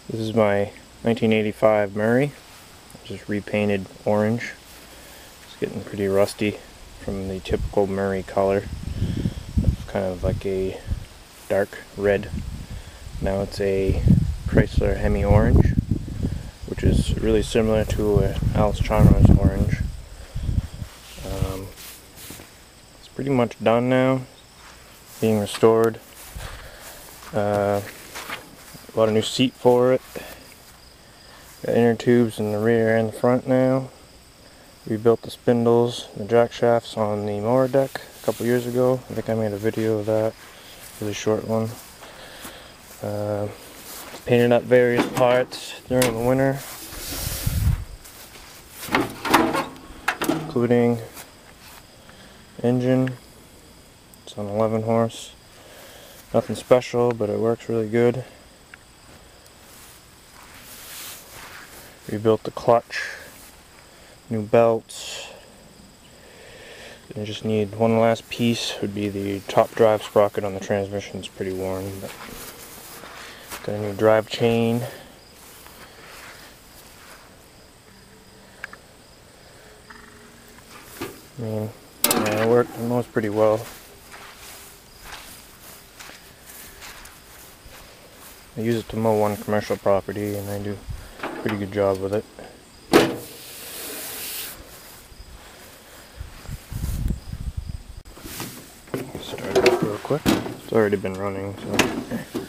This is my 1985 Murray, just repainted orange. It's getting pretty rusty from the typical Murray color. It's kind of like a dark red. Now it's a Chrysler Hemi orange, which is really similar to Alice Chalmers orange. It's pretty much done now, being restored. Bought a new seat for it. Got inner tubes in the rear and the front now. Rebuilt the spindles, the jack shafts on the mower deck a couple years ago. I think I made a video of that, really short one. Painted up various parts during the winter, including engine. It's on 11 horse. Nothing special, but it works really good. Rebuilt the clutch, new belts. I just need one last piece, would be the top drive sprocket on the transmission. It's pretty worn, but got a new drive chain. I mean, yeah, it mows pretty well. I use it to mow one commercial property, and I do a pretty good job with it. Start it up real quick. It's already been running, so.